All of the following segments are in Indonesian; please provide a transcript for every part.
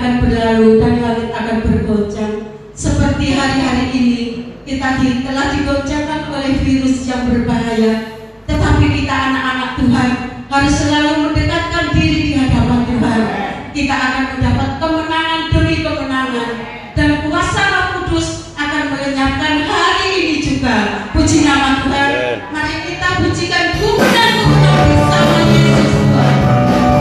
akan berlalu dan langit akan bergoncang. Seperti hari-hari ini kita telah digoncangkan oleh virus yang berbahaya, tetapi kita anak-anak Tuhan harus selalu mendekatkan diri di hadapan Tuhan. Kita akan mendapat kemenangan demi kemenangan, dan kuasa Roh Kudus akan melenyapkan hari ini juga. Puji nama Tuhan. Mari kita pujikan kemuliaan bersama Yesus Tuhan. Yesus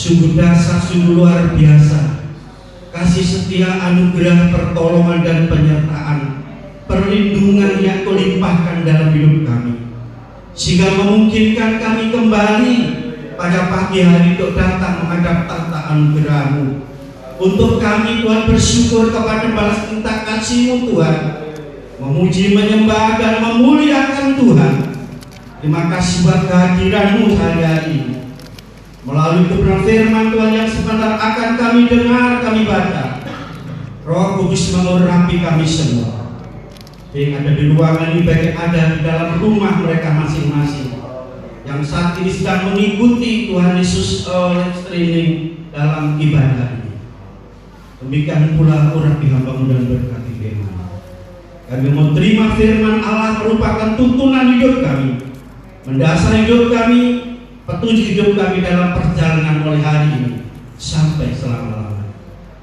Sungguh dasar, sungguh luar biasa kasih setia, anugerah, pertolongan dan penyertaan, perlindungan yang Kau limpahkan dalam hidup kami, sehingga memungkinkan kami kembali pada pagi hari untuk datang menghadap tahta anugerah-Mu. Untuk kami Tuhan bersyukur kepada balas cinta kasih-Mu Tuhan, memuji, menyembah dan memuliakan Tuhan. Terima kasih buat kehadiran-Mu hari-hari ini. Melalui kebenaran firman Tuhan yang sebentar akan kami dengar, kami baca, Roh Kudus mengurapi kami semua. Yang ada di ruangan ini, baik ada di dalam rumah mereka masing-masing, yang saat ini sedang mengikuti Tuhan Yesus streaming dalam ibadah ini. Demikian pula urapi hamba-Mu dan berkati firman. Kami mau terima firman Allah merupakan tuntunan hidup kami, mendasari hidup kami, petunjuk hidup kami dalam perjalanan mulai hari ini sampai selama-lamanya.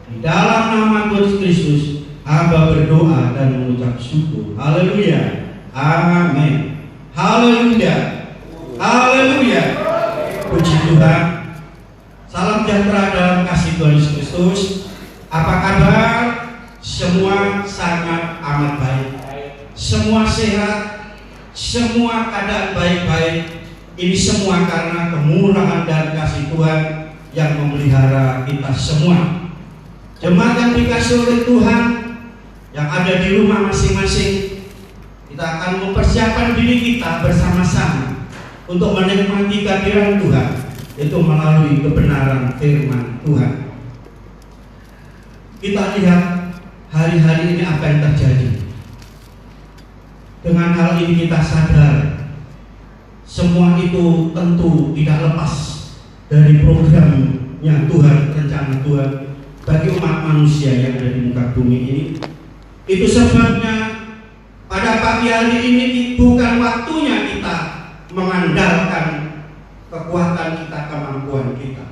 Di dalam nama Tuhan Kristus, hamba berdoa dan mengucap syukur. Haleluya. Amin. Haleluya. Haleluya. Puji Tuhan. Salam sejahtera dalam kasih Tuhan Yesus Kristus. Apa kabar? Semua sangat amat baik. Semua sehat. Semua keadaan baik-baik. Ini semua karena kemurahan dan kasih Tuhan yang memelihara kita semua. Jemaat yang dikasih oleh Tuhan yang ada di rumah masing-masing, kita akan mempersiapkan diri kita bersama-sama untuk menikmati kehadiran Tuhan, itu melalui kebenaran firman Tuhan. Kita lihat hari-hari ini apa yang terjadi. Dengan hal ini kita sadar semua itu tentu tidak lepas dari programnya Tuhan, rencana Tuhan bagi umat manusia yang ada di muka bumi ini. Itu sebabnya pada pagi hari ini bukan waktunya kita mengandalkan kekuatan kita, kemampuan kita.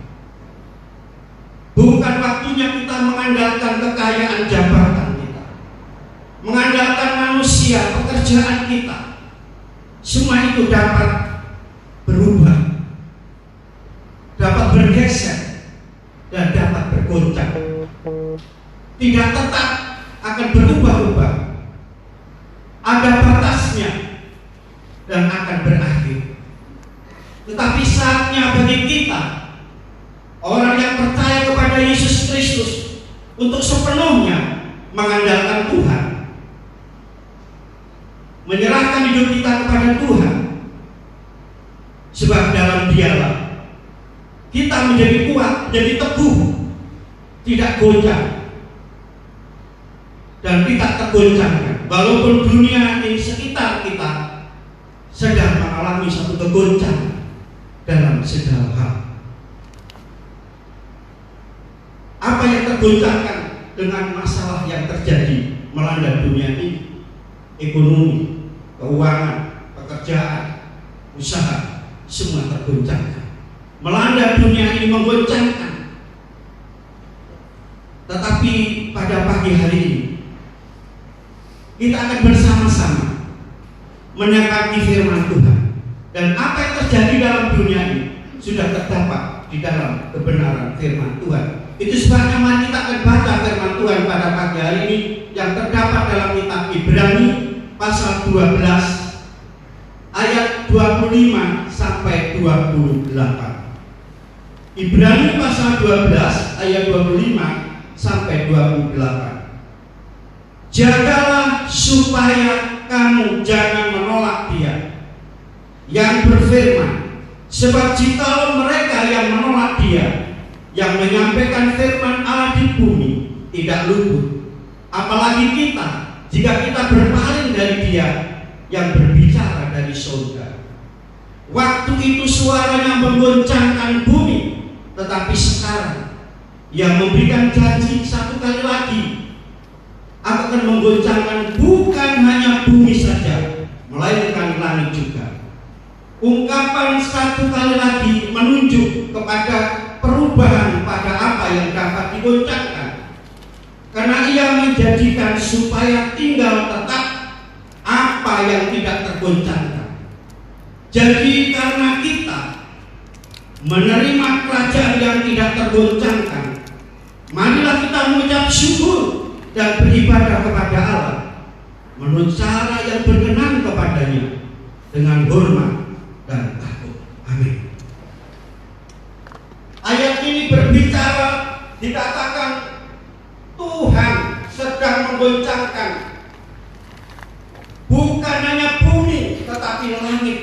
Bukan waktunya kita mengandalkan kekayaan jabatan kita, mengandalkan manusia, pekerjaan pekerjaan kita, semua itu dapat berubah, dapat bergeser, dan dapat bergoncang. Tidak tetap akan berubah-ubah, ada batasnya dan akan berakhir. Tetapi saatnya bagi kita, orang yang percaya kepada Yesus Kristus, untuk sepenuhnya mengandalkan Tuhan, menyerahkan hidup kita kepada Tuhan, sebab dalam Dialah kita menjadi kuat, menjadi teguh, tidak goncang dan tidak tergoncangkan. Walaupun dunia di sekitar kita sedang mengalami satu kegoncangan dalam segala hal. Apa yang tergoncangkan dengan masalah yang terjadi melanda dunia ini? Ekonomi, keuangan, pekerjaan, usaha, semua tergoncangkan. Melanda dunia ini, menggoncangkan. Tetapi pada pagi hari ini kita akan bersama-sama menyikapi firman Tuhan. Dan apa yang terjadi dalam dunia ini sudah terdapat di dalam kebenaran firman Tuhan. Itu sebabnya mari kita akan baca firman Tuhan pada pagi hari ini yang terdapat dalam kitab Ibrani pasal 12 ayat 25 sampai 28. Ibrani pasal 12 ayat 25 sampai 28. Jagalah supaya kamu jangan menolak Dia yang berfirman, sebab jikalau mereka yang menolak Dia yang menyampaikan firman Allah di bumi tidak luput, apalagi kita jika kita berpaling dari Dia yang berbicara dari surga. Waktu itu suaranya menggoncangkan bumi, tetapi sekarang Ia memberikan janji satu kali lagi akan menggoncangkan bukan hanya bumi saja, melainkan langit juga. Ungkapan satu kali lagi menunjuk kepada perubahan pada apa yang dapat digoncangkan, karena Ia menjadikan supaya tinggal tetap apa yang tidak tergoncangkan. Jadi karena kita menerima kerajaan yang tidak tergoncangkan, marilah kita mengucap syukur dan beribadah kepada Allah menurut cara yang berkenan kepadanya dengan hormat dan takut. Amin. Ayat ini berbicara, dikatakan Tuhan sedang menggoncangkan bukan hanya bumi tetapi langit.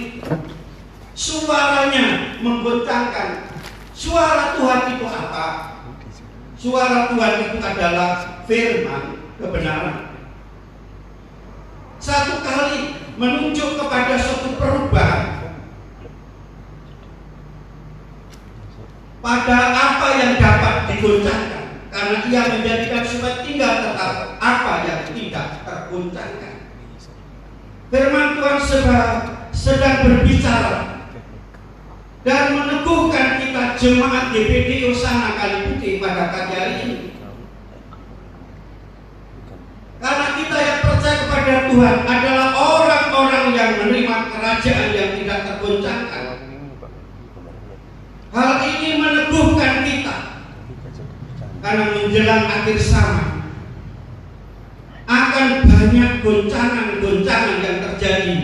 Suaranya menggoncangkan. Suara Tuhan itu apa? Suara Tuhan itu adalah firman kebenaran. Satu kali menunjuk kepada suatu perubahan pada apa yang dapat digoncangkan, karena Ia menjadikan supaya tinggal tetap apa yang tidak tergoncangkan. Firman Tuhan sedang berbicara dan meneguhkan kita jemaat GBD Hosana Kaliputih pada pagi hari ini. Karena kita yang percaya kepada Tuhan adalah orang-orang yang menerima kerajaan yang tidak tergoncangkan. Hal ini meneguhkan kita karena menjelang akhir zaman akan banyak goncangan-goncangan yang terjadi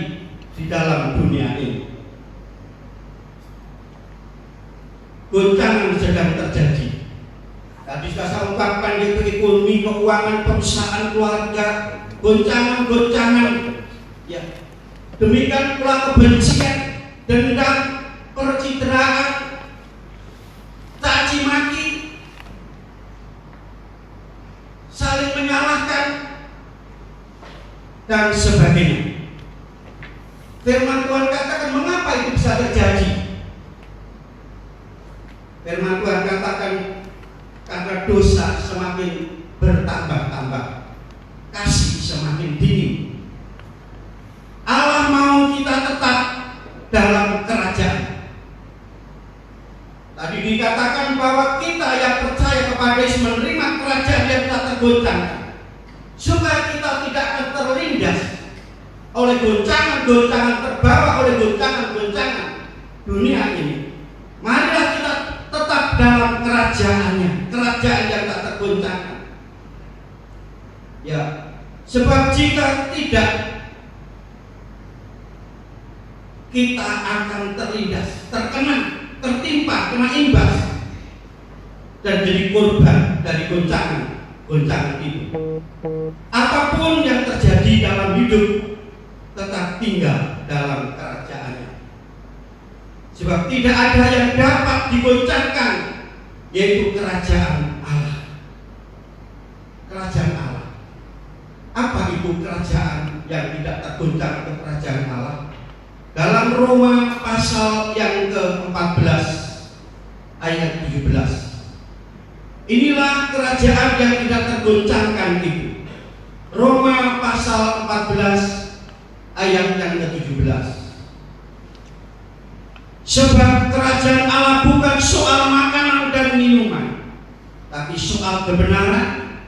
di dalam dunia ini. Goncangan sedang terjadi. Tadi sudah saya ungkapkan di ekonomi, keuangan, perusahaan, keluarga, goncangan-goncangan. Ya. Demikian pula kebencian, dendam, percitraan, caci maki, saling menyalahkan, dan sebagainya. Firman Tuhan katakan, mengapa itu bisa terjadi? Firman Tuhan katakan, karena dosa semakin bertambah-tambah, kasih semakin dingin. Allah mau kita tetap dalam kerajaan. Tadi dikatakan bahwa kita yang percaya kepada Yesus menerima kerajaan yang tak tergoncangkan, supaya kita tidak akan terlindas oleh goncangan-goncangan, terbawa oleh goncangan-goncangan dunia ini. Marilah kita tetap dalam kerajaannya, kerajaan yang tak tergoncangkan. Ya, sebab jika tidak, kita akan terlindas, terkena, tertimpa, kena imbas, dan jadi korban dari goncangan itu. Apapun yang terjadi dalam hidup, tetap tinggal dalam kerajaannya. Sebab tidak ada yang dapat digoncangkan, yaitu kerajaan Allah. Kerajaan Allah. Apa itu kerajaan yang tidak tergoncang atau kerajaan Allah? Dalam Roma pasal yang ke-14 ayat 17. Inilah kerajaan yang tidak tergoncangkan itu. Roma pasal 14 ayat yang ke-17. Sebab kerajaan Allah bukan soal makanan dan minuman, tapi soal kebenaran,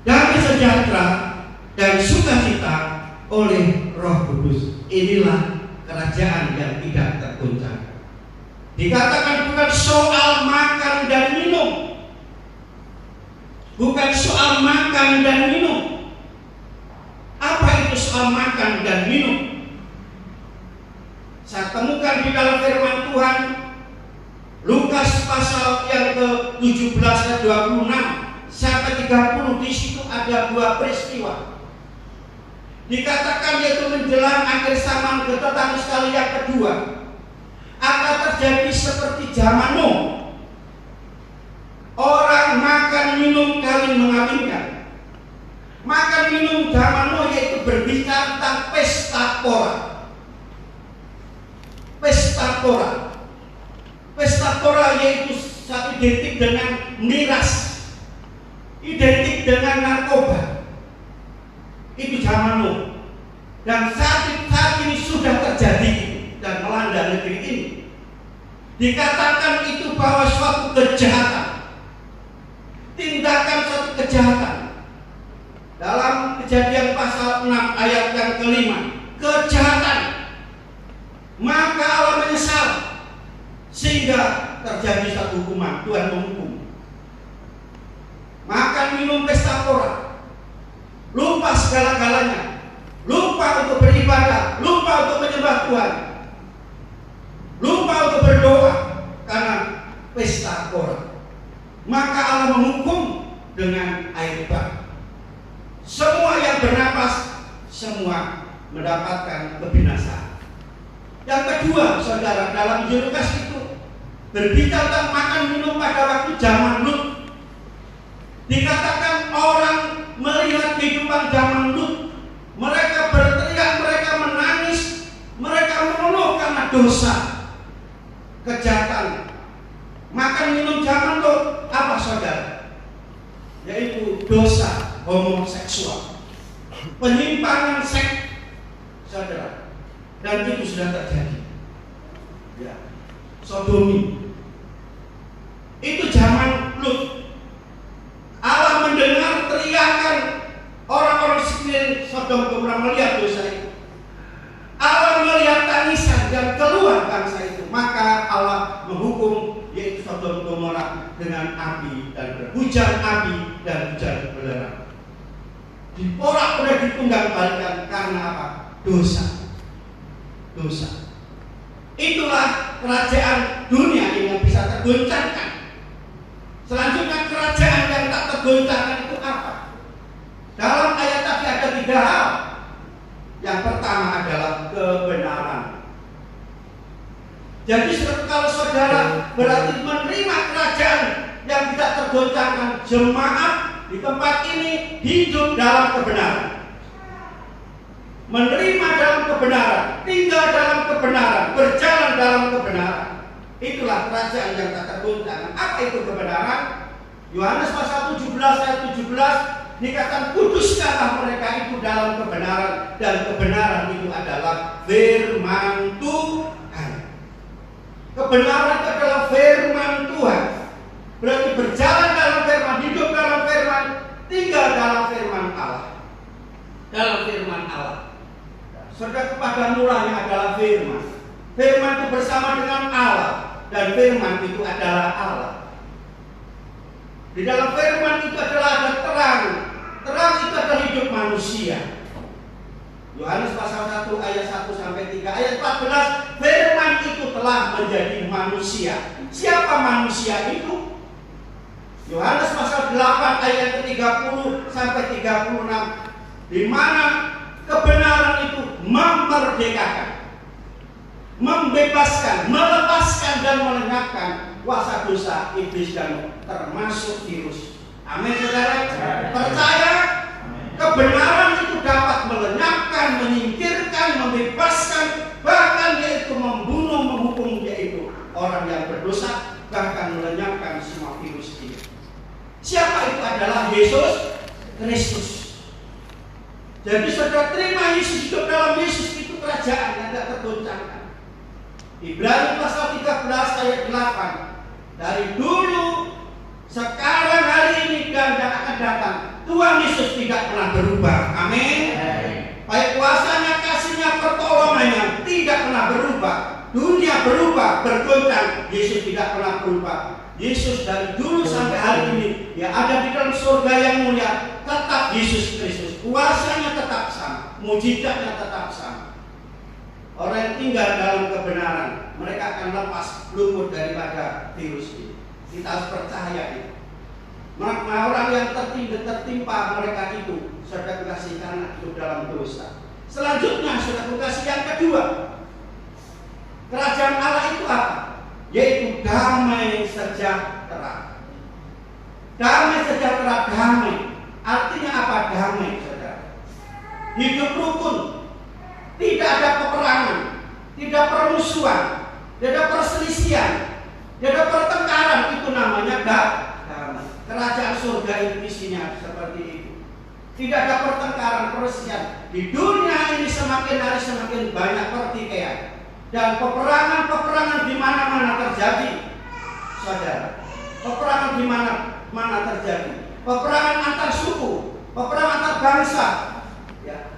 damai sejahtera, dan sukacita oleh Roh Kudus. Inilah kerajaan yang tidak tergoncang. Dikatakan bukan soal makan dan minum. Bukan soal makan dan minum. Apa itu soal makan dan minum? Saya temukan di dalam firman Tuhan Lukas pasal yang ke-17 ayat 26 sampai 30. Di situ ada dua peristiwa. Dikatakan yaitu menjelang akhir zaman, tetapi sekali yang kedua akan terjadi seperti zaman Nuh. Orang makan minum kawin mengawinkan. Makan minum zaman Nuh yaitu berbicara tentang pesta pora. Pesta pora. Pesta pora yaitu identik dengan miras, identik dengan narkoba. Itu zaman Nuh. Dan saat ini sudah terjadi dan melanda negeri ini. Dikatakan itu bahwa suatu kejahatan, tindakan suatu kejahatan. Dalam Kejadian pasal 6 ayat yang ke-5, kejahatan. Maka Allah menyesal sehingga terjadi satu hukuman. Tuhan menghukum. Makan minum pesta pora, lupa segala-galanya, lupa untuk beribadah, lupa untuk menyembah Tuhan, lupa untuk berdoa karena pesta pora. Maka Allah menghukum dengan air bah. Semua yang bernapas, semua mendapatkan kebinasaan. Yang kedua, saudara, dalam Injil Lukas itu berbicara tentang makan minum pada waktu zaman Lut. Dikatakan orang melihat kehidupan zaman Lut, mereka berteriak, mereka menangis, mereka mengeluh karena dosa, kejahatan. Makan minum zaman Lut apa, saudara? Yaitu dosa homoseksual, penyimpangan seks, saudara. Dan itu sudah terjadi. Ya, sodomi. Itu zaman Lut. Allah mendengar teriakan orang-orang sekeliling Sodom Gomora melihat dosa itu. Allah melihat tangisan dan keluhan bangsa itu. Maka Allah menghukum yaitu Sodom Gomora dengan api dan berhujan api dan hujan belerang. Diporak oleh ditunggang balikan karena apa? Dosa. Dosa. Itulah kerajaan dunia yang bisa tergoncangkan. Selanjutnya kerajaan yang tak tergoncangkan itu apa? Dalam ayat tadi ada 3 hal. Yang pertama adalah kebenaran. Jadi kalau saudara berarti menerima kerajaan yang tidak tergoncangkan, jemaat di tempat ini hidup dalam kebenaran. Menerima dalam kebenaran, tinggal dalam kebenaran, berjalan dalam kebenaran. Itulah kerajaan yang tak tergoncangkan. Apa itu kebenaran? Yohanes pasal 17 ayat 17 dikatakan kuduskanlah mereka itu dalam kebenaran, dan kebenaran itu adalah firman Tuhan. Kebenaran itu adalah firman Tuhan. Berarti berjalan dalam firman, hidup dalam firman, tinggal dalam firman Allah. Dalam firman Allah. Saudara, pada mulanya adalah firman. Firman itu bersama dengan Allah, dan firman itu adalah Allah. Di dalam firman itu adalah ada terang. Terang itu adalah hidup manusia. Yohanes pasal 1 ayat 1 sampai 3. Ayat 14, firman itu telah menjadi manusia. Siapa manusia itu? Yohanes pasal 8 ayat 30 sampai 36, di mana kebenaran itu memerdekakan, membebaskan, melepaskan dan melenyapkan kuasa dosa, iblis dan termasuk virus. Amin, saudara. Percaya kebenaran itu dapat melenyapkan, menyingkirkan, membebaskan, bahkan yaitu membunuh, menghukum yaitu orang yang berdosa, bahkan melenyapkan semua virus ini. Siapa itu? Adalah Yesus Kristus. Jadi saudara, terima Yesus, hidup dalam Yesus, itu kerajaan yang tidak tergoncangkan. Ibrani pasal 13 ayat 8. Dari dulu, sekarang, hari ini, dan yang akan datang, Tuhan Yesus tidak pernah berubah. Amin. Baik kuasanya, kasihnya, pertolongannya tidak pernah berubah. Dunia berubah, bergoncang, Yesus tidak pernah berubah. Yesus dari dulu sampai hari ini, yang ada di dalam surga yang mulia, tetap Yesus Kristus. Kuasanya tetap sama, mujizatnya tetap sama. Orang yang tinggal dalam kebenaran, mereka akan lepas luput daripada virus ini. Kita harus percaya itu. Maka orang yang tertimpa mereka itu, saudara kasih, karena hidup dalam dosa. Selanjutnya, saudara kasih, yang kedua, kerajaan Allah itu apa? Yaitu damai sejahtera. Damai sejahtera, damai. Artinya apa damai, saudara? Hidup rukun, tidak ada peperangan, tidak permusuhan, tidak ada perselisihan, tidak ada pertengkaran. Itu namanya damai. Kerajaan surga itu isinya seperti itu. Tidak ada pertengkaran, perselisihan. Di dunia ini semakin hari semakin banyak pertikaian dan peperangan di mana-mana terjadi, saudara. Peperangan di mana-mana terjadi. Peperangan antar suku, peperangan antar bangsa, ya.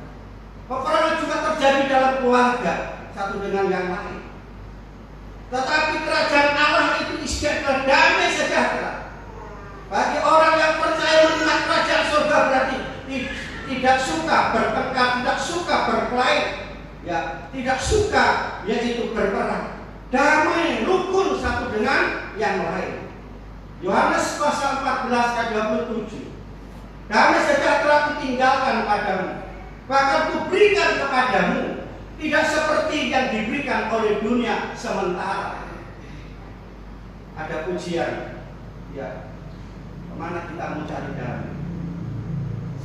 Peperangan juga terjadi dalam keluarga satu dengan yang lain. Tetapi kerajaan Allah itu isinya damai sejahtera. Bagi orang yang percaya mengenai kerajaan surga, berarti tidak suka bertengkar, tidak suka berkelahi, ya, tidak suka yaitu berperang. Damai, rukun satu dengan yang lain. Yohanes pasal 14 ayat 27. Damai sejahtera kutinggalkan padamu, bahkan kuberikan kepadamu, tidak seperti yang diberikan oleh dunia sementara. Ada pujian, ya. Kemana kita mau cari damai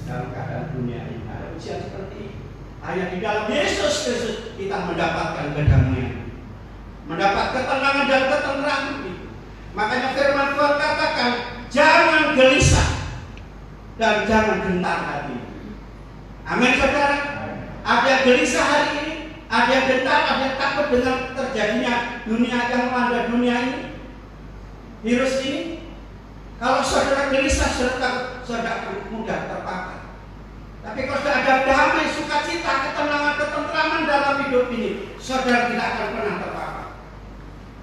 dalam keadaan dunia ini? Ada pujian seperti ini. Hanya di dalam Yesus Kristus kita mendapatkan kedamaian, mendapat ketenangan dan ketenangan itu. Makanya firman Tuhan katakan, jangan gelisah dan jangan gentar hati. Amin, saudara. Ada yang gelisah hari ini, ada yang gentar, ada yang takut dengan terjadinya dunia yang melanda dunia ini, virus ini. Kalau saudara gelisah, saudara mudah terpapar. Tapi kalau sudah ada damai, sukacita, ketenangan, ketentraman dalam hidup ini, saudara tidak akan pernah terpapar.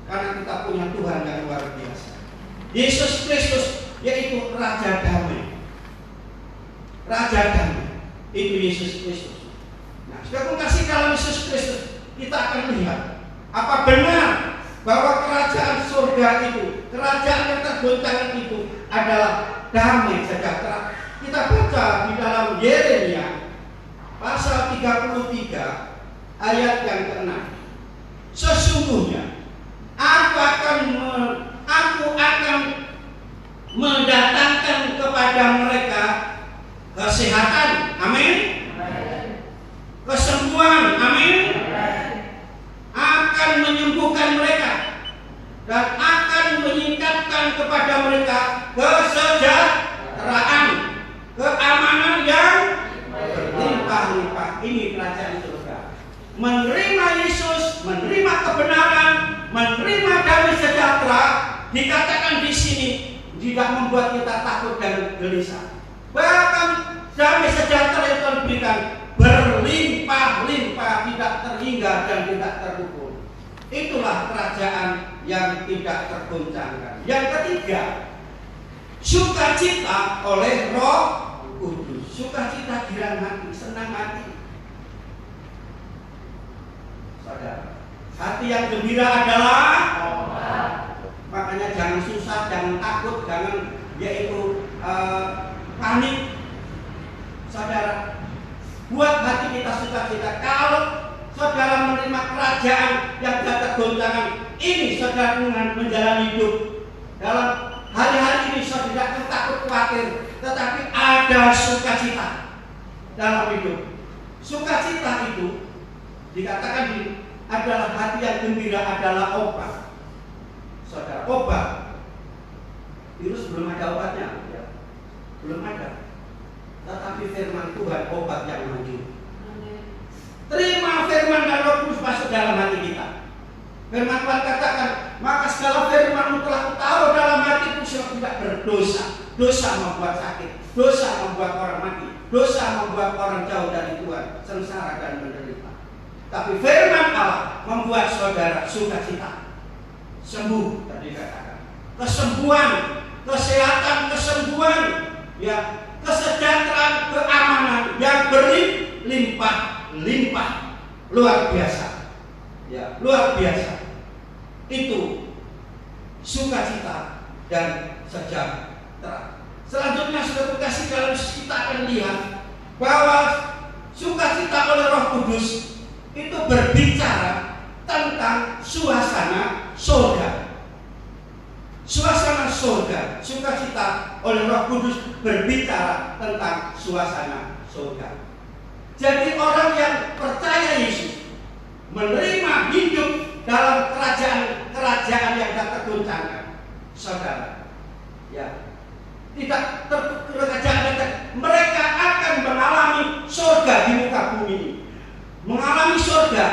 Karena kita punya Tuhan yang luar biasa. Yesus Kristus yaitu Raja Damai. Raja Damai itu Yesus Kristus. Nah, sudah kasih dalam Yesus Kristus, kita akan lihat apa benar bahwa kerajaan surga itu, kerajaan yang tergoncangkan itu adalah damai sejahtera. Kita baca di dalam Yeremia pasal 33 ayat yang ke-6. Sesungguhnya Aku akan mendatangkan kepada mereka kesehatan, amin. Kesembuhan, amin. Akan menyembuhkan mereka dan akan meningkatkan kepada mereka kesejahteraan, keamanan yang berlimpah-limpah. Ini kerajaan surga. Menerima Yesus, menerima kebenaran, menerima damai sejahtera, dikatakan di sini tidak membuat kita takut dan gelisah. Bahkan damai sejahtera yang Tuhan berikan berlimpah-limpah, tidak terhingga dan tidak terukur. Itulah kerajaan yang tidak tergoncangkan. Yang ketiga, sukacita oleh Roh Kudus. Sukacita girang hati, senang hati. Saudara, hati yang gembira adalah makanya jangan susah, jangan takut, jangan panik. Saudara, buat hati kita sukacita. Kalau saudara menerima kerajaan yang tidak tergoncangkan ini, saudara menjalani hidup dalam hari-hari ini, saudara tidak takut khawatir, tetapi ada sukacita dalam hidup. Sukacita itu dikatakan adalah hati yang gembira, adalah obat. Saudara, obat. Virus belum ada obatnya, ya. Belum ada. Tetapi firman Tuhan obat yang manjur. Terima firman dan Roh Kudus masuk dalam hati kita. Firman Tuhan katakan, maka segala firman-Mu telah kutaruh dalam hatiku supaya tidak berdosa. Dosa membuat sakit, dosa membuat orang mati, dosa membuat orang jauh dari Tuhan, sengsara dan menderita. Tapi firman Allah membuat saudara sukacita, sembuh tadi katakan, kesembuhan, kesehatan, kesembuhan, ya, kesejahteraan, keamanan yang berlimpah-limpah, luar biasa, ya, luar biasa. Itu sukacita dan sejahtera. Selanjutnya saudara kasih, kalau kita akan lihat bahwa sukacita oleh Roh Kudus itu berbicara tentang suasana surga. Suasana surga, sukacita oleh Roh Kudus berbicara tentang suasana surga. Jadi orang yang percaya Yesus menerima hidup dalam kerajaan yang tak tergoncangkan, saudara, ya, tidak kerajaan, mereka akan mengalami surga di muka bumi ini. Mengalami surga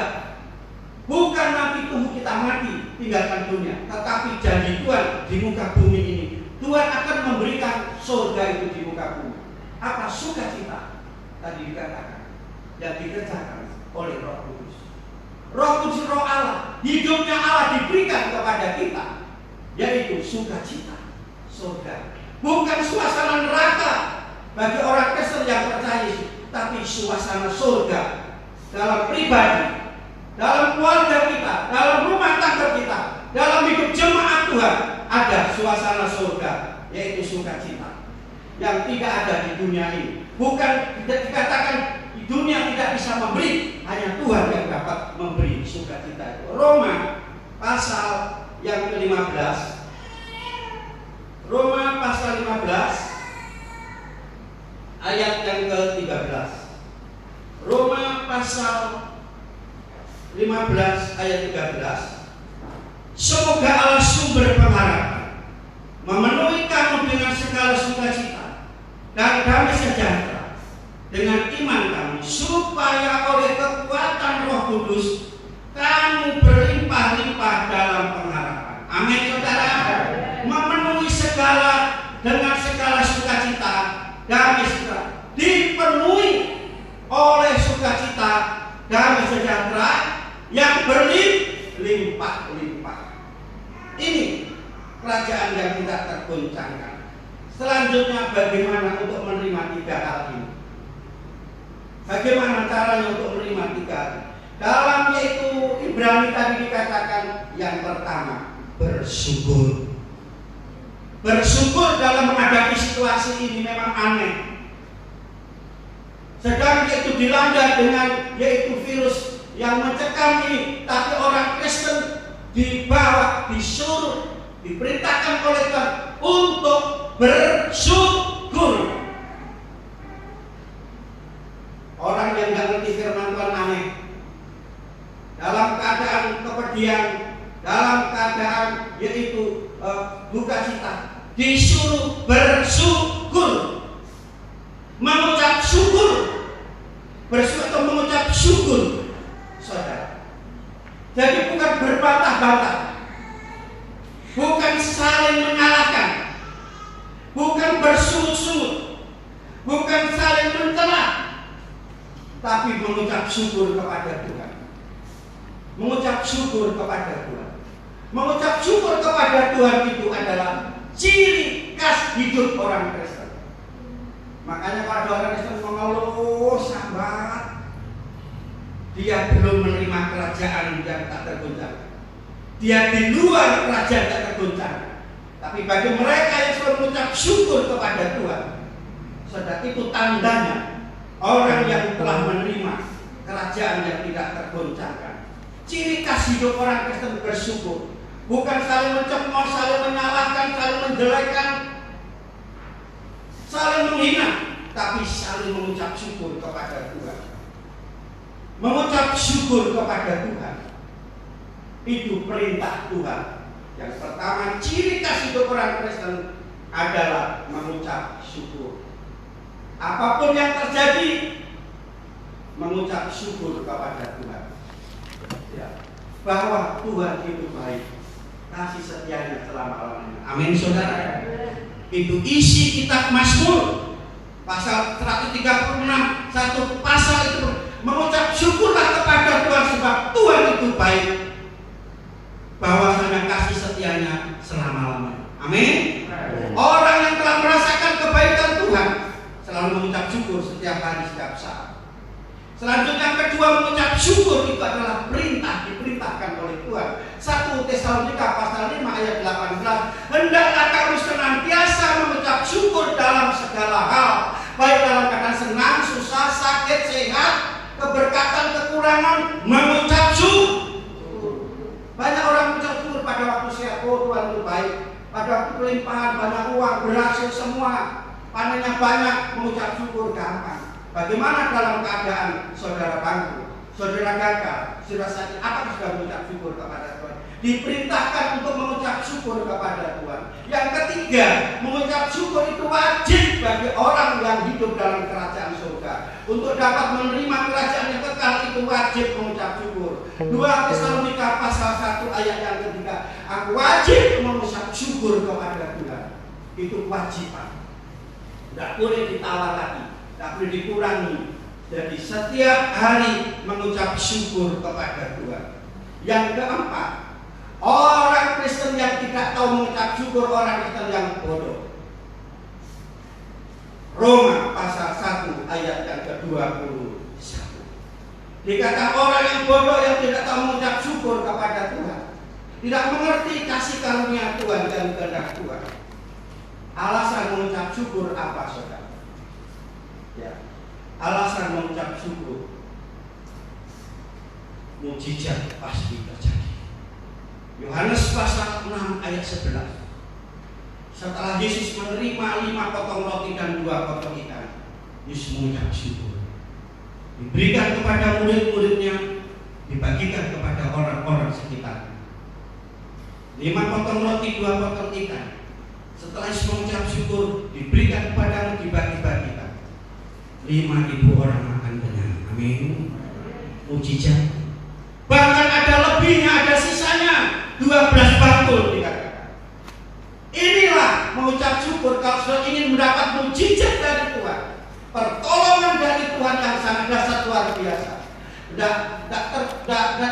bukan nanti tubuh kita mati tinggalkan dunia, tetapi janji Tuhan di muka bumi ini. Tuhan akan memberikan surga itu di muka bumi. Apa? Sukacita tadi dikatakan yang dikerjakan oleh Roh Kudus. Roh Kudus, Roh Allah, hidupnya Allah diberikan kepada kita, yaitu sukacita surga. Bukan suasana neraka bagi orang Kristen yang percaya Yesus, tapi suasana surga dalam pribadi, dalam keluarga kita, dalam rumah tangga kita, dalam hidup jemaat Tuhan, ada suasana surga, yaitu sukacita yang tidak ada di dunia ini. Bukan dikatakan di dunia tidak bisa memberi, hanya Tuhan yang dapat memberi sukacita itu. Roma pasal yang ke-15, Roma pasal 15 ayat yang ke-13. Roma pasal 15 ayat 13. Semoga Allah sumber pengharapan memenuhi kamu dengan segala sukacita dan damai sejahtera dengan iman kamu, supaya oleh kekuatan Roh Kudus kamu berlimpah-limpah dalam pengharapan. Amin, saudara. Memenuhi dengan segala sukacita, damai sejahtera, dipenuhi oleh sukacita, damai sejahtera yang berlimpah-limpah. Ini kerajaan yang tidak tergoncangkan. Selanjutnya, bagaimana untuk menerima tiga hal ini? Bagaimana caranya untuk menerima tiga hal? Dalam yaitu Ibrani tadi dikatakan, yang pertama, bersyukur. Bersyukur dalam menghadapi situasi ini memang aneh. Sedang yaitu dilanda dengan yaitu virus yang mencekam ini, tapi orang Kristen dibawa, disuruh, diperintahkan oleh Tuhan untuk bersyukur. Orang yang tidak ngerti firman Tuhan aneh. Dalam keadaan kepedihan, dalam keadaan yaitu duka cita, disuruh bersyukur, mengucap syukur, bersyukur atau mengucap syukur, saudara. Jadi bukan berbantah-bantah, bukan saling menyalahkan, bukan bersungut-sungut, bukan saling mencela, tapi mengucap syukur kepada Tuhan. mengucap syukur kepada Tuhan. Mengucap syukur kepada Tuhan itu adalah ciri khas hidup orang Kristen. Makanya kalau ada orang Kristen mengeluh sambat, dia belum menerima kerajaan yang tak tergoncangkan. Dia di luar kerajaan tak tergoncangkan. Tapi bagi mereka yang selalu mengucap syukur kepada Tuhan, saudara, itu tandanya orang yang telah menerima kerajaan yang tidak tergoncangkan. Ciri khas hidup orang Kristen bersyukur, bukan saling mencemooh, saling menyalahkan, saling menjelekkan, saling menghina, tapi saling mengucap syukur kepada Tuhan. Mengucap syukur kepada Tuhan itu perintah Tuhan. Yang pertama, ciri khas hidup orang Kristen adalah mengucap syukur. Apapun yang terjadi, mengucap syukur kepada Tuhan. Ya, bahwa Tuhan itu baik, kasih setianya selama-lamanya. Amin, saudara. Itu isi kitab Mazmur pasal 136, satu pasal itu mengucap syukurlah kepada Tuhan sebab Tuhan itu baik, bahwasanya kasih setianya selama-lamanya. Amin. Orang yang telah merasakan kebaikan Tuhan selalu mengucap syukur setiap hari, setiap saat. Selanjutnya yang kedua, mengucap syukur itu adalah perintah, diperintahkan oleh Tuhan. 1 Tesalonika pasal 5 ayat 18, hendaklah kamu senantiasa mengucap syukur dalam segala hal, baik dalam keadaan senang, susah, sakit, sehat, keberkatan, kekurangan, mengucap syukur. Banyak orang mengucap syukur pada waktu sehat, oh Tuhan itu baik. Pada waktu kelimpahan, banyak uang, berhasil semua, panennya banyak, mengucap syukur gampang. Bagaimana dalam keadaan saudara bangkrut, saudara gagal, saudara sakit, apakah sudah mengucap syukur kepada Tuhan? Diperintahkan untuk mengucap syukur kepada Tuhan. Yang ketiga, mengucap syukur itu wajib bagi orang yang hidup dalam kerajaan surga. Untuk dapat menerima kerajaan yang kekal itu wajib mengucap syukur. 2 Tesalonika pasal 1 ayat yang ketiga, aku wajib mengucap syukur kepada Tuhan. Itu kewajiban, tidak boleh ditawar lagi, tidak boleh dikurangi. Jadi setiap hari mengucap syukur kepada Tuhan. Yang keempat, orang Kristen yang tidak tahu mengucap syukur, orang Kristen yang bodoh. Roma pasal 1 ayat yang ke-21. Dikatakan orang yang bodoh yang tidak tahu mengucap syukur kepada Tuhan, tidak mengerti kasih karunia Tuhan dan kehendak Tuhan. Alasan mengucap syukur apa, saudara? Ya, alasan mengucap syukur, mujizat pasti terjadi. Yohanes pasal 6 ayat 11. Setelah Yesus menerima 5 potong roti dan 2 potong ikan, Yesus mengucap syukur. Diberikan kepada murid-muridnya, dibagikan kepada orang-orang sekitar. 5 potong roti, 2 potong ikan. Setelah Yesus mengucap syukur, diberikan kepadamu, dibagi-bagikan. 5.000 orang makan kenyang. Amin. Mujizat. Bahkan ada lebihnya, ada sisanya, 12 bakul dikatakan. Inilah mengucap syukur kalau sudah ingin mendapat mujizat dari Tuhan, pertolongan dari Tuhan yang sangat dahsyat luar biasa.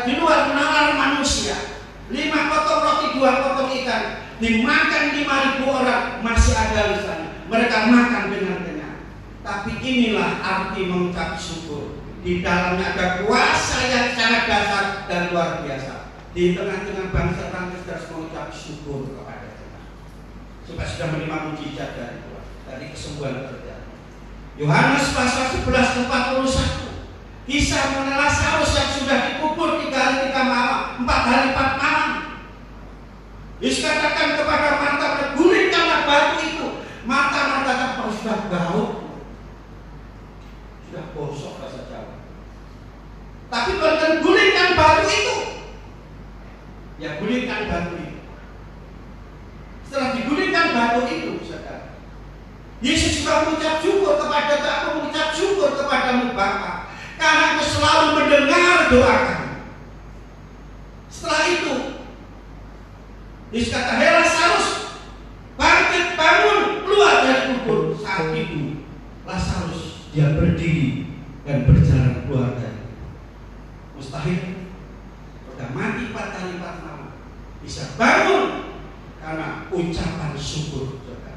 Di luar nalar manusia. 5 potong roti, 2 potong ikan, dimakan 5.000 orang, masih ada lisannya. Mereka makan dengan kenyang. Tapi inilah arti mengucap syukur. Di dalamnya ada kuasa yang sangat dahsyat dan luar biasa. Di tengah-tengah bangsa orang Kristen harus mengucap syukur kepada Tuhan, supaya sudah menerima mujizat dari Tuhan, dari kesembuhan terjadi. Yohanes pasal 11:41, kisah mengenai Lazarus yang sudah dikubur 3 hari 3 malam, 4 hari 4 malam. Yesus katakan kepada Marta, gulingkanlah batu itu. Marta kata, sudah bau, sudah bosok bahasa Jawa. Tapi kalau gulingkan batu itu, ya gulingkan batu itu. Setelah digulingkan batu itu, saudara, Yesus juga mengucap syukur kepada Aku, mengucap syukur kepadamu Bapa, karena Aku selalu mendengar doa kamu. Setelah itu, Yesus kata, hei Lazarus, bangkit, bangun, keluar dari kubur. Saat itu, Lazarus dia berdiri dan berjalan keluar dari. Mustahil, bisa bangun karena ucapan syukur, saudara.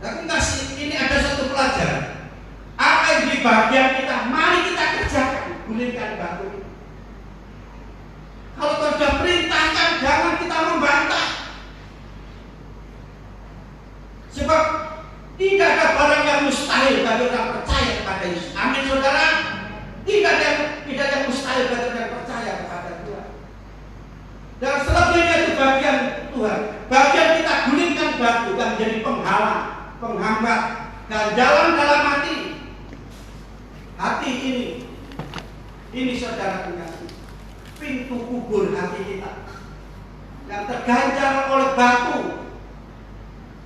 Tapi kasih ini ada satu pelajaran. Apa yang di bagian kita, mari kita kerjakan. Gulingkan batu. Kalau sudah perintahkan, jangan kita membantah. Sebab tidak ada barang yang mustahil bagi orang percaya kepada Yesus. Amin, saudara. Tidak ada yang mustahil bagi orang percaya kepada Tuhan. Dan selebihnya itu bagian Tuhan. Bagian kita gulingkan batu yang menjadi penghalang, penghambat, dan jalan dalam hati. Hati ini saudara kasih, pintu kubur hati kita yang terganjal oleh batu.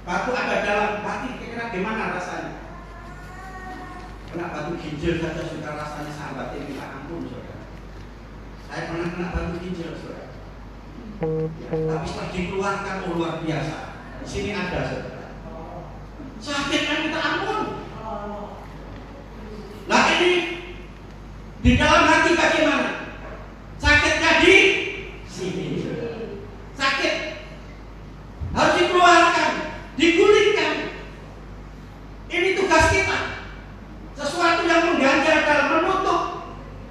Batu ada dalam hati, kira-kira gimana rasanya? Kena batu ginjal saja sudah rasanya sahabat ini, minta ampun, saudara. Saya pernah kena batu ginjal, saudara. Tapi setelah dikeluarkan, luar biasa. Di sini ada, saudara. Sakit kan, minta ampun. Nah ini di dalam hati bagaimana? Sakitnya di sini. Sakit harus dikeluarkan, digulingkan. Ini tugas kita. Sesuatu yang mengganjal dalam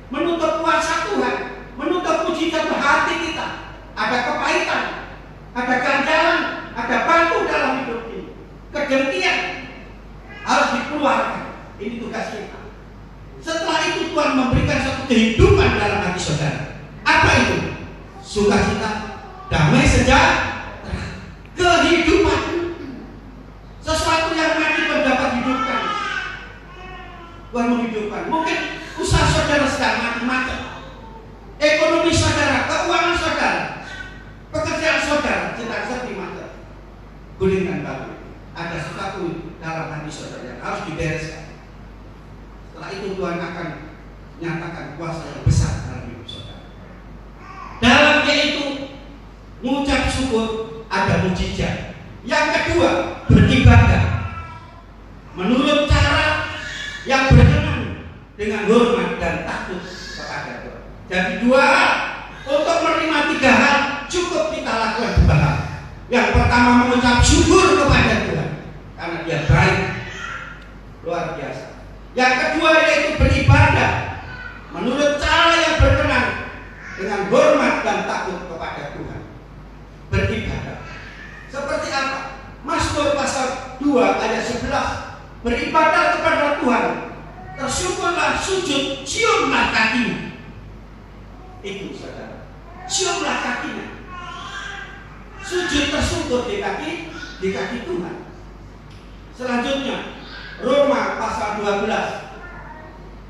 menutup kuasa Tuhan, menutup mujizat hati kita. Ada kepahitan, ada ganjalan, ada batu dalam hidup ini. Kedengkian harus dikeluarkan. Ini tugas kita. Setelah itu Tuhan memberikan satu kehidupan dalam hati saudara. Apa itu? Sukacita, damai sejahtera, kehidupan. Sesuatu yang mati pun dapat hidupkan. Tuhan menghidupkan. Mungkin usaha saudara sedang mati-mati. Ekonomi saudara, keuangan saudara, pekerjaan saudara sedang sepi mati. Gulingkan batu. Ada sesuatu dalam hati saudara yang harus dibereskan. Setelah itu Tuhan akan nyatakan kuasa yang besar dalam hidup saudara. Dalam yaitu mengucap syukur ada mujizat. Yang kedua, beribadah menurut cara yang berkenan dengan hormat dan takut kepada Tuhan. Jadi dua hal, untuk menerima tiga hal cukup kita lakukan dua hal. Yang pertama mengucap syukur kepada Tuhan karena Dia baik, luar biasa. Yang kedua yaitu beribadah menurut cara yang berkenan dengan hormat dan takut kepada Tuhan. Beribadah seperti apa? Mazmur pasal 2 ayat 11. Beribadah kepada Tuhan, tersyukurlah, sujud, ciumlah kakinya. Itu saudara, ciumlah kakinya. Sujud tersyukur di kaki Tuhan. Selanjutnya Roma pasal 12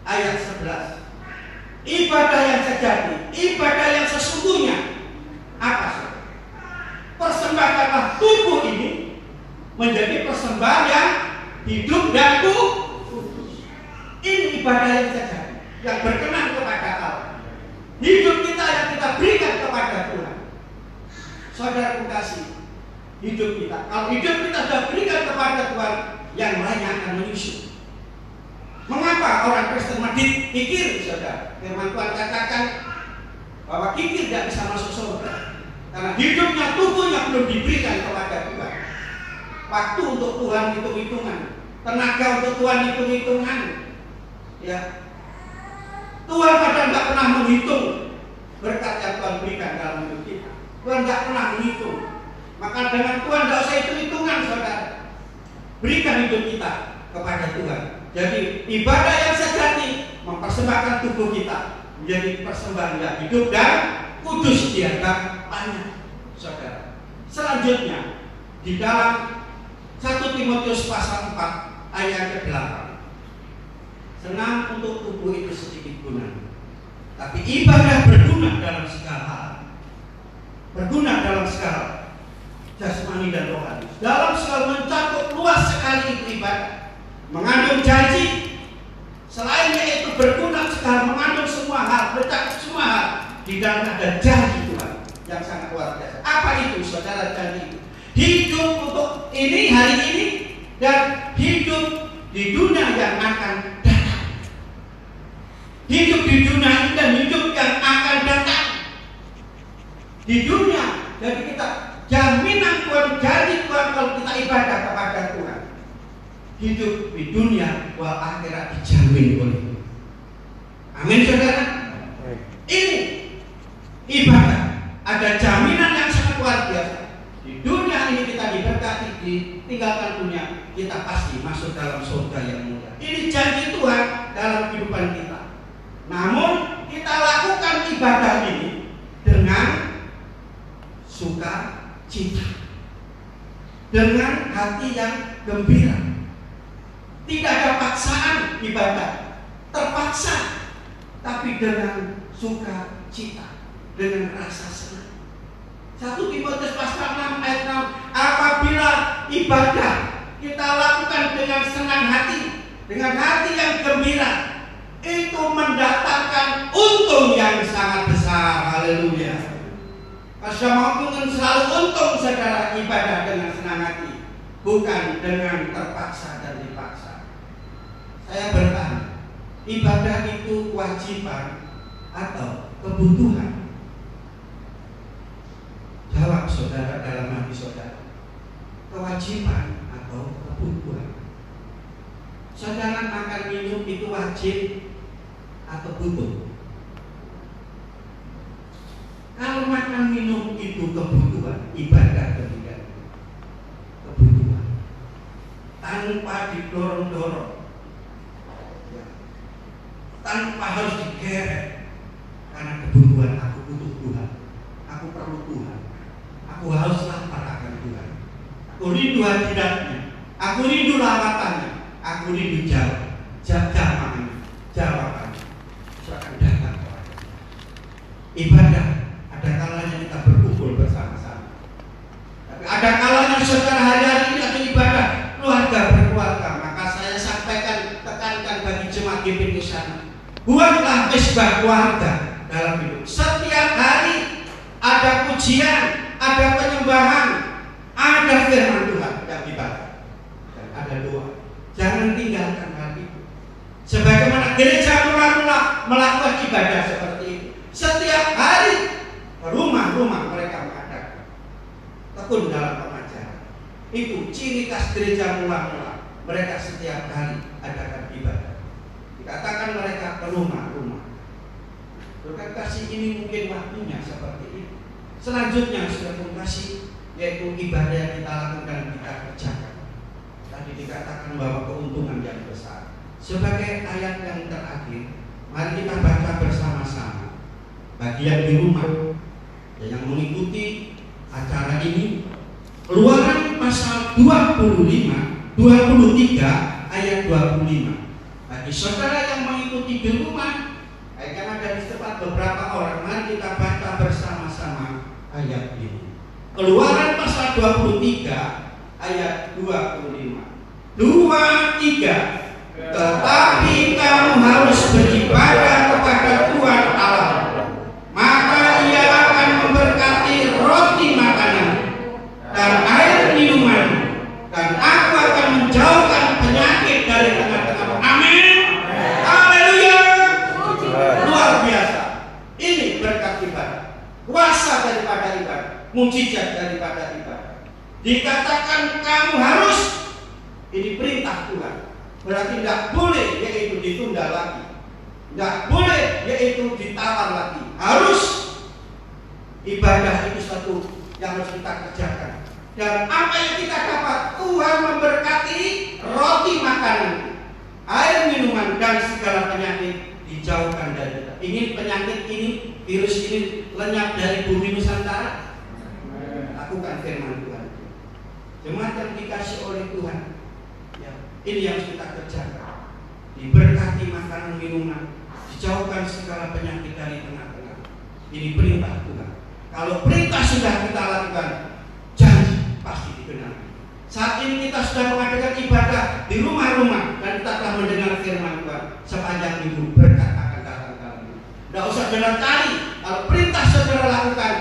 ayat 11. Ibadah yang sejati, ibadah yang sesungguhnya apa sih? Persembahkanlah tubuh ini menjadi persembahan yang hidup dan kudus. Ini ibadah yang sejati, yang berkenan kepada Allah. Hidup kita yang kita berikan kepada Tuhan. Saudara kasih, hidup kita, kalau hidup kita sudah berikan kepada Tuhan, yang lainnya akan menyusul. Mengapa orang Kristen medit kikir, saudara? Firman Tuhan katakan bahwa kikir tidak bisa masuk surga karena hidupnya, tubuhnya belum diberikan kepada Tuhan. Waktu untuk Tuhan hitung-hitungan, tenaga untuk Tuhan hitung-hitungan. Ya, Tuhan kadang tidak pernah menghitung berkat yang Tuhan berikan dalam hidup kita. Tuhan tidak pernah menghitung. Maka dengan Tuhan tidak usah hitung-hitungan, saudara. Berikan hidup kita kepada Tuhan. Jadi ibadah yang sejati mempersembahkan tubuh kita menjadi persembahan yang hidup dan kudus di hadapan saudara. Selanjutnya di dalam 1 Timotius pasal 4 ayat ke-8. Senang untuk tubuh itu sedikit guna, tapi ibadah berguna dalam segala hal. Berguna dalam segala jasmani dan rohani. Dalam segala mencakup luas sekali itu ibadah. Mengandung janji. Selain itu berguna segala, mengandung semua hal, mencakup semua hal. Di dalam ada janji Tuhan yang sangat luar biasa. Apa itu saudara janji itu? Hidup untuk ini, hari ini, dan hidup di dunia yang akan datang. Hidup di dunia ini dan hidup yang akan datang. Di dunia, jadi kita jaminan Tuhan, janji Tuhan kalau kita ibadah kepada Tuhan, hidup di dunia wal akhirat dijamin oleh Tuhan. Amin saudara. Ini ibadah, ada jaminan yang sangat luar biasa. Di dunia ini kita diberkati, ditinggalkan dunia kita pasti masuk dalam surga yang mulia. Ini janji Tuhan dalam kehidupan kita. Namun kita lakukan ibadah ini dengan sukacita, dengan hati yang gembira. Tidak ada paksaan ibadah, terpaksa, tapi dengan sukacita, dengan rasa senang. 1 Timotius pasal 6 ayat 6, apabila ibadah kita lakukan dengan senang hati, dengan hati yang gembira, itu mendatangkan untung yang sangat besar. Haleluya. Pasca mau selalu untung saudara ibadah dengan senang hati, bukan dengan terpaksa dan dipaksa. Saya bertanya, ibadah itu kewajiban atau kebutuhan? Jawab saudara dalam hati saudara, kewajiban atau kebutuhan? Saudara makan minum itu wajib atau butuh? Kalau makan minum itu kebutuhan, ibadah ketika kebutuhan, tanpa didorong-dorong, ya, tanpa harus digeret, karena kebutuhan. Aku butuh Tuhan, aku perlu Tuhan, aku harus lapar akan Tuhan, aku rindu hadiratnya, aku rindu lawatannya, aku rindu jawabannya, saya akan datang kepada ibadah. Ada kalanya kita berkumpul bersama-sama, tapi ada kalanya saudara hari-hari ini ada ibadah keluarga berkeluarga. Maka saya sampaikan, tekankan bagi jemaat GPI sana, buatlah mesbah keluarga dalam hidup. Setiap hari ada pujian, ada penyembahan, ada firman Tuhan yang dibaca, dan ada doa. Jangan tinggalkan hal itu. Sebagaimana gereja mula-mula melakukan ibadah seperti itu, setiap hari rumah-rumah mereka mengadakan tekun dalam pengajaran. Itu ciri khas gereja mula-mula. Mereka setiap hari adakan ibadah. Dikatakan mereka ke rumah-rumah. Berkat kasih ini mungkin waktunya seperti itu. Selanjutnya sudah kasih, yaitu ibadah yang kita lakukan, kita kerjakan. Tadi dikatakan bahwa keuntungan yang besar. Sebagai ayat yang terakhir, mari kita baca bersama-sama. Bagian di rumah yang mengikuti acara ini, Keluaran pasal 23 ayat 25. Bagi saudara yang mengikuti di rumah, karena ada di tempat beberapa orang, mari kita baca bersama-sama ayat ini. Keluaran pasal 23 ayat 25. 2, 3. Tetapi kamu harus beribadah kepada Tuhan Allah, maka Ia akan memberkati roti makanan dan air minuman, dan aku akan menjauhkan penyakit dari tengah-tengah. Amin. Haleluya. Luar biasa. Ini berkat ibadah, kuasa daripada ibadah, mujizat daripada ibadah. Dikatakan kamu harus, ini perintah Tuhan. Berarti tidak boleh yaitu ditunda lagi, tidak boleh yaitu ditawar lagi. Harus. Ibadah itu satu yang harus kita kerjakan. Dan apa yang kita dapat? Tuhan memberkati roti makanan, air minuman, dan segala penyakit dijauhkan dari kita. Ingin penyakit ini, virus ini lenyap dari bumi Nusantara? Lakukan firman Tuhan. Jemaat yang dikasih oleh Tuhan, ini yang harus kita kerjakan. Diberkati makanan minuman, dijauhkan segala penyakit dari tengah-tengah. Ini perintah Tuhan. Kalau perintah sudah kita lakukan, janji pasti digenapi. Saat ini kita sudah mengadakan ibadah di rumah-rumah dan kita telah mendengar firman Tuhan. Sepanjang minggu berkat akan datang dalam hidup. Tidak usah saudara cari. Kalau perintah saudara lakukan,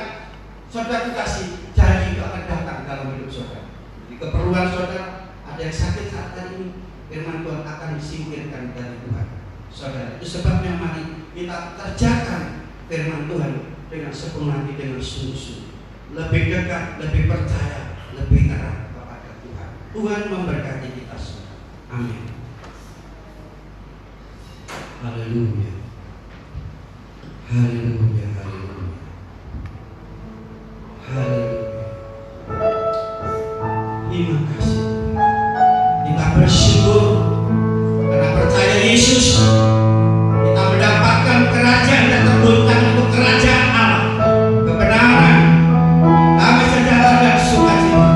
saudara kasih, janji itu akan datang dalam hidup saudara. Jadi keperluan saudara, ada yang sakit saat ini, firman Tuhan akan disingkirkan dari Tuhan. Saudara, itu sebabnya mari kita kerjakan firman Tuhan dengan sepenuh hati, dengan sungguh-sungguh. lebih dekat, lebih percaya, lebih erat kepada Tuhan. Tuhan memberkati kita semua. Amin. Haleluya. Haleluya. Haleluya. Haleluya. Terima kasih. Kita bersyukur karena percaya Yesus. Kita mendapatkan kerajaan dan tergoncang untuk kerajaan Allah, kebenaran, damai sejahtera dan sukacita.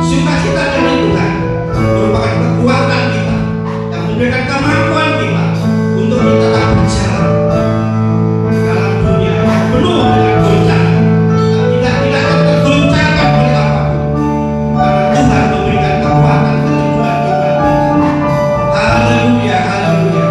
Sukacita dari Tuhan merupakan kekuatan kita yang memberikan kemampuan kita untuk kita tetap berjalan dalam dunia yang penuh dengan goncangan. Kita tidak akan tergoncangkan oleh apapun karena Tuhan memberikan kekuatan keteguhan iman kita. Haleluya, haleluya.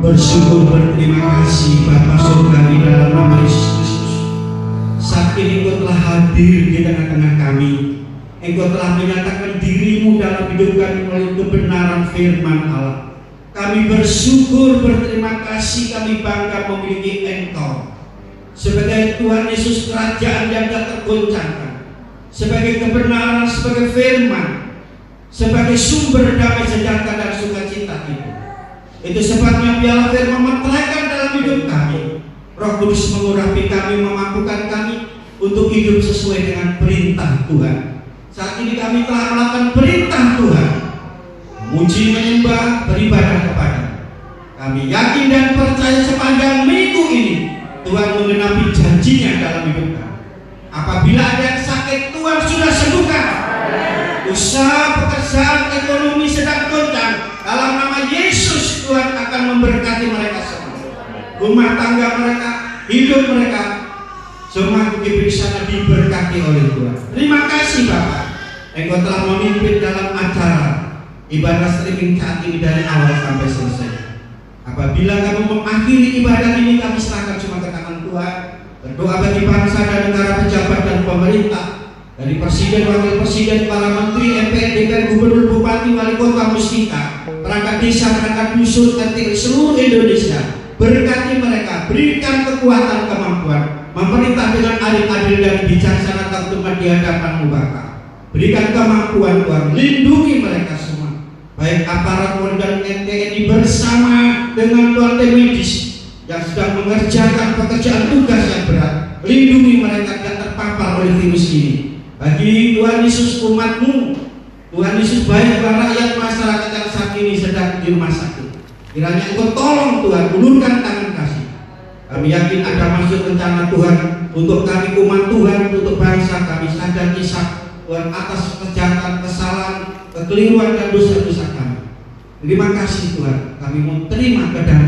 Bersyukur, berterima kasih Bapa surga di dalam nama Yesus Kristus. Saat ini Engkau telah hadir di tengah-tengah kami. Engkau telah menyatakan dirimu dalam hidup kami melalui kebenaran firman Allah. Kami bersyukur, berterima kasih, kami bangga memiliki Engkau sebagai Tuhan Yesus, kerajaan yang tak tergoncangkan, sebagai kebenaran, sebagai firman, sebagai sumber damai sejahtera dan sukacita itu. Itu sebabnya biarlah firman meteraikan dalam hidup kami. Roh Kudus mengurapi kami, memampukan kami untuk hidup sesuai dengan perintah Tuhan. Saat ini kami telah melakukan perintah Tuhan, memuji, menyembah, beribadah kepada. Kami yakin dan percaya sepanjang minggu ini Tuhan menggenapi janjinya dalam hidup kami. Apabila ada yang sakit, Tuhan sudah sembuhkan. Usaha, pekerjaan, ekonomi sedang goncang, dalam nama Yesus Tuhan akan memberkati mereka semua. Rumah tangga mereka, hidup mereka, semua di sana diberkati oleh Tuhan. Terima kasih Bapak, Engkau telah memimpin dalam acara ibadah streaming saat ini dari awal sampai selesai. Apabila kamu mengakhiri ibadah ini, kami serahkan semua ke tangan Tuhan. Berdoa bagi bangsa dan negara, pejabat dan pemerintah, dari presiden, wakil presiden, para menteri, MPR, DPR, gubernur, bupati, wali kota, muskita, perangkat desa, perangkat dusun, RT seluruh Indonesia. Berkati mereka, berikan kekuatan, kemampuan, memerintah dengan adil dan bijaksana, terutama di hadapan-Mu Bapa. Berikan kemampuan Tuhan, lindungi mereka semua, baik aparat Polri dan TNI bersama dengan Tuhan tim medis yang sedang mengerjakan pekerjaan tugas yang berat. Lindungi mereka tidak terpapar oleh virus ini. Bagi Tuhan Yesus umat-Mu, Tuhan Yesus baik rakyat masyarakat yang saat ini sedang di rumah sakit. Kiranya Engkau tolong Tuhan, ulurkan tangan kasih. Kami yakin ada maksud rencana Tuhan untuk kami umat Tuhan, untuk bangsa kami. Sadar kisah Tuhan atas kejahatan, kesalahan, kekeliruan dan dosa-dosa kami. Terima kasih Tuhan, kami mau terima kedatangan